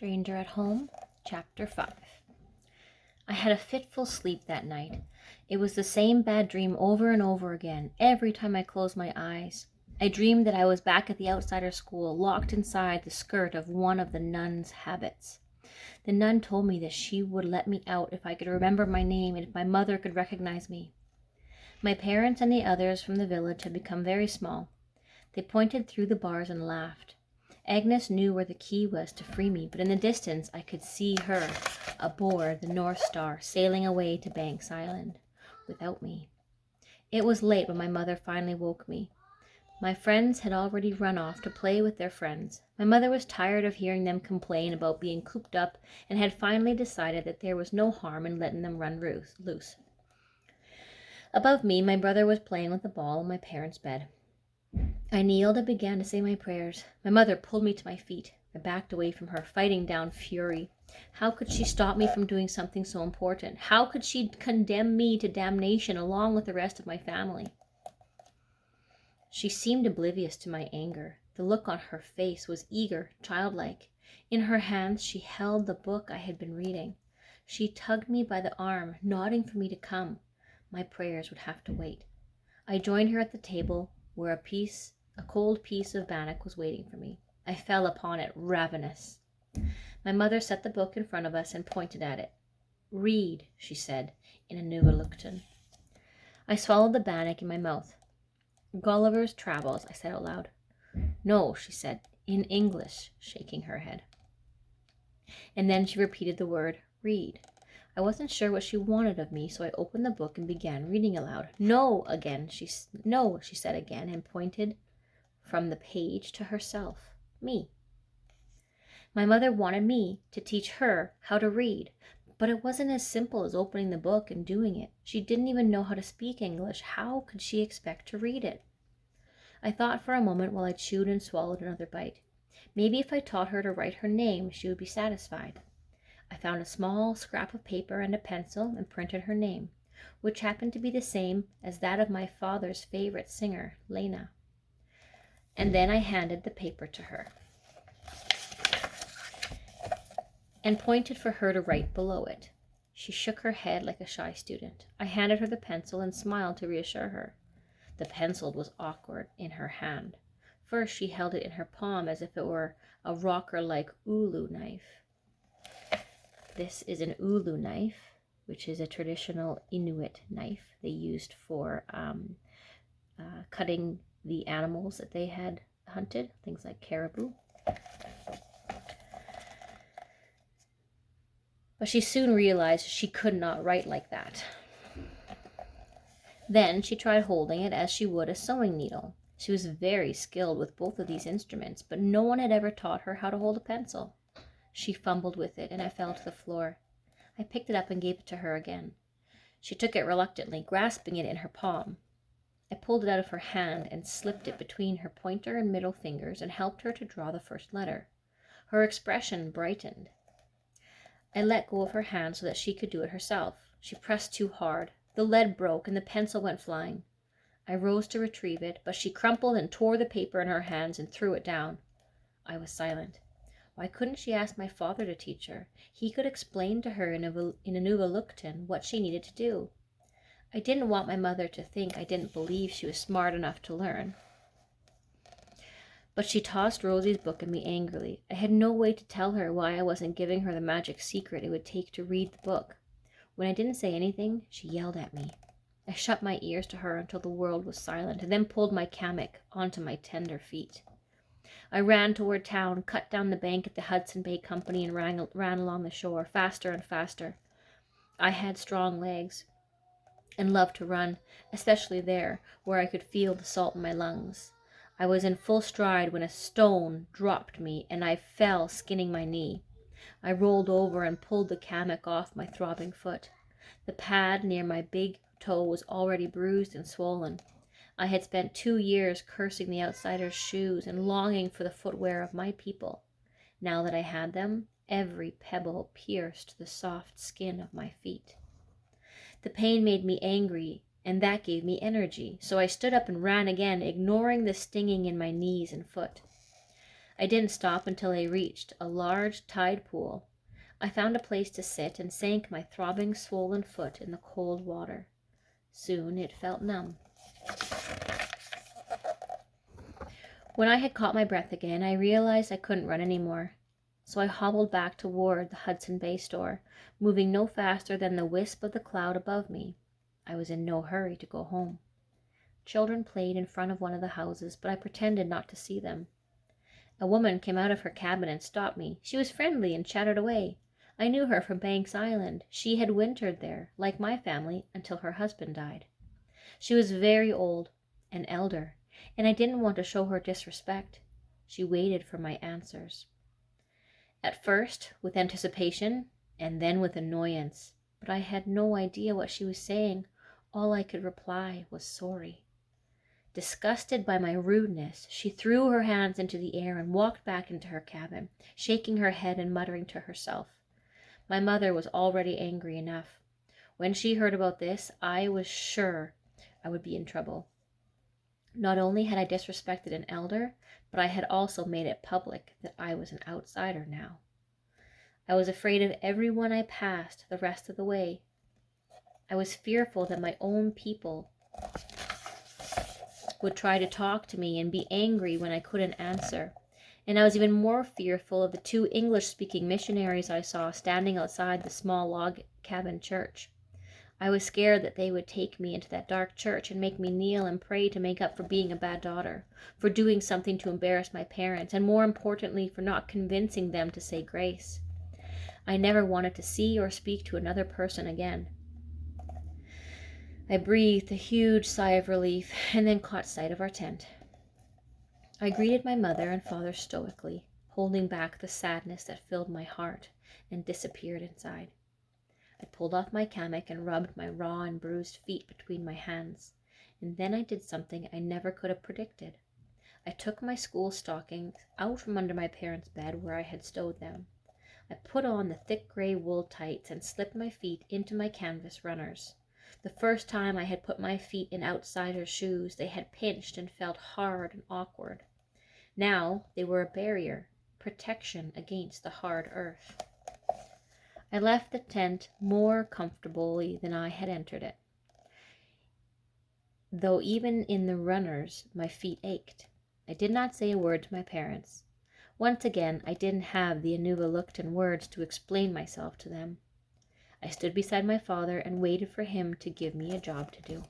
Stranger at Home, Chapter 5. I had a fitful sleep that night. It was the same bad dream over and over again, every time I closed my eyes. I dreamed that I was back at the outsider school, locked inside the skirt of one of the nuns' habits. The nun told me that she would let me out if I could remember my name and if my mother could recognize me. My parents and the others from the village had become very small. They pointed through the bars and laughed. Agnes knew where the key was to free me, but in the distance I could see her aboard the North Star, sailing away to Banks Island without me. It was late when my mother finally woke me. My friends had already run off to play with their friends. My mother was tired of hearing them complain about being cooped up and had finally decided that there was no harm in letting them run loose. Above me, my brother was playing with a ball in my parents' bed. I kneeled and began to say my prayers. My mother pulled me to my feet. I backed away from her, fighting down fury. How could she stop me from doing something so important? How could she condemn me to damnation along with the rest of my family? She seemed oblivious to my anger. The look on her face was eager, childlike. In her hands she held the book I had been reading. She tugged me by the arm, nodding for me to come. My prayers would have to wait. I joined her at the table, where a cold piece of bannock was waiting for me. I fell upon it, ravenous. My mother set the book in front of us and pointed at it. "Read," she said, in a Nungaluctan. I swallowed the bannock in my mouth. "Gulliver's Travels," I said out loud. "No," she said, in English, shaking her head. And then she repeated the word, "read." I wasn't sure what she wanted of me, so I opened the book and began reading aloud. "No," she said again, and pointed from the page to herself, me. My mother wanted me to teach her how to read, but it wasn't as simple as opening the book and doing it. She didn't even know how to speak English. How could she expect to read it? I thought for a moment while I chewed and swallowed another bite. Maybe if I taught her to write her name, she would be satisfied. I found a small scrap of paper and a pencil and printed her name, which happened to be the same as that of my father's favorite singer, Lena. And then I handed the paper to her and pointed for her to write below it. She shook her head like a shy student. I handed her the pencil and smiled to reassure her. The pencil was awkward in her hand. First she held it in her palm as if it were a rocker-like ulu knife. This is an ulu knife, which is a traditional Inuit knife they used for cutting the animals that they had hunted, things like caribou. But she soon realized she could not write like that. Then she tried holding it as she would a sewing needle. She was very skilled with both of these instruments, but no one had ever taught her how to hold a pencil. She fumbled with it, and I fell to the floor. I picked it up and gave it to her again. She took it reluctantly, grasping it in her palm. I pulled it out of her hand and slipped it between her pointer and middle fingers and helped her to draw the first letter. Her expression brightened. I let go of her hand so that she could do it herself. She pressed too hard. The lead broke and the pencil went flying. I rose to retrieve it, but she crumpled and tore the paper in her hands and threw it down. I was silent. Why couldn't she ask my father to teach her? He could explain to her in a Nungaluctan what she needed to do. I didn't want my mother to think I didn't believe she was smart enough to learn. But she tossed Rosie's book at me angrily. I had no way to tell her why I wasn't giving her the magic secret it would take to read the book. When I didn't say anything, she yelled at me. I shut my ears to her until the world was silent, and then pulled my hammock onto my tender feet. I ran toward town, cut down the bank at the Hudson Bay Company, and ran along the shore, faster and faster. I had strong legs and loved to run, especially there, where I could feel the salt in my lungs. I was in full stride when a stone dropped me, and I fell, skinning my knee. I rolled over and pulled the hammock off my throbbing foot. The pad near my big toe was already bruised and swollen. I had spent 2 years cursing the outsider's shoes and longing for the footwear of my people. Now that I had them, every pebble pierced the soft skin of my feet. The pain made me angry, and that gave me energy, so I stood up and ran again, ignoring the stinging in my knees and foot. I didn't stop until I reached a large tide pool. I found a place to sit and sank my throbbing, swollen foot in the cold water. Soon it felt numb. When I had caught my breath again, I realized I couldn't run anymore. So I hobbled back toward the Hudson Bay store, moving no faster than the wisp of the cloud above me. I was in no hurry to go home. Children played in front of one of the houses, but I pretended not to see them. A woman came out of her cabin and stopped me. She was friendly and chattered away. I knew her from Banks Island. She had wintered there, like my family, until her husband died. She was very old, an elder, and I didn't want to show her disrespect. She waited for my answers. At first, with anticipation, and then with annoyance, but I had no idea what she was saying. All I could reply was sorry. Disgusted by my rudeness, she threw her hands into the air and walked back into her cabin, shaking her head and muttering to herself. My mother was already angry enough. When she heard about this, I was sure I would be in trouble. Not only had I disrespected an elder, but I had also made it public that I was an outsider now. I was afraid of everyone I passed the rest of the way. I was fearful that my own people would try to talk to me and be angry when I couldn't answer. And I was even more fearful of the 2 English-speaking missionaries I saw standing outside the small log cabin church. I was scared that they would take me into that dark church and make me kneel and pray to make up for being a bad daughter, for doing something to embarrass my parents, and more importantly, for not convincing them to say grace. I never wanted to see or speak to another person again. I breathed a huge sigh of relief and then caught sight of our tent. I greeted my mother and father stoically, holding back the sadness that filled my heart and disappeared inside. I pulled off my hammock and rubbed my raw and bruised feet between my hands, and then I did something I never could have predicted. I took my school stockings out from under my parents' bed where I had stowed them. I put on the thick gray wool tights and slipped my feet into my canvas runners. The first time I had put my feet in outsider shoes, they had pinched and felt hard and awkward. Now they were a barrier, protection against the hard earth. I left the tent more comfortably than I had entered it, though even in the runners my feet ached. I did not say a word to my parents. Once again, I didn't have the Inuvialuktun words to explain myself to them. I stood beside my father and waited for him to give me a job to do.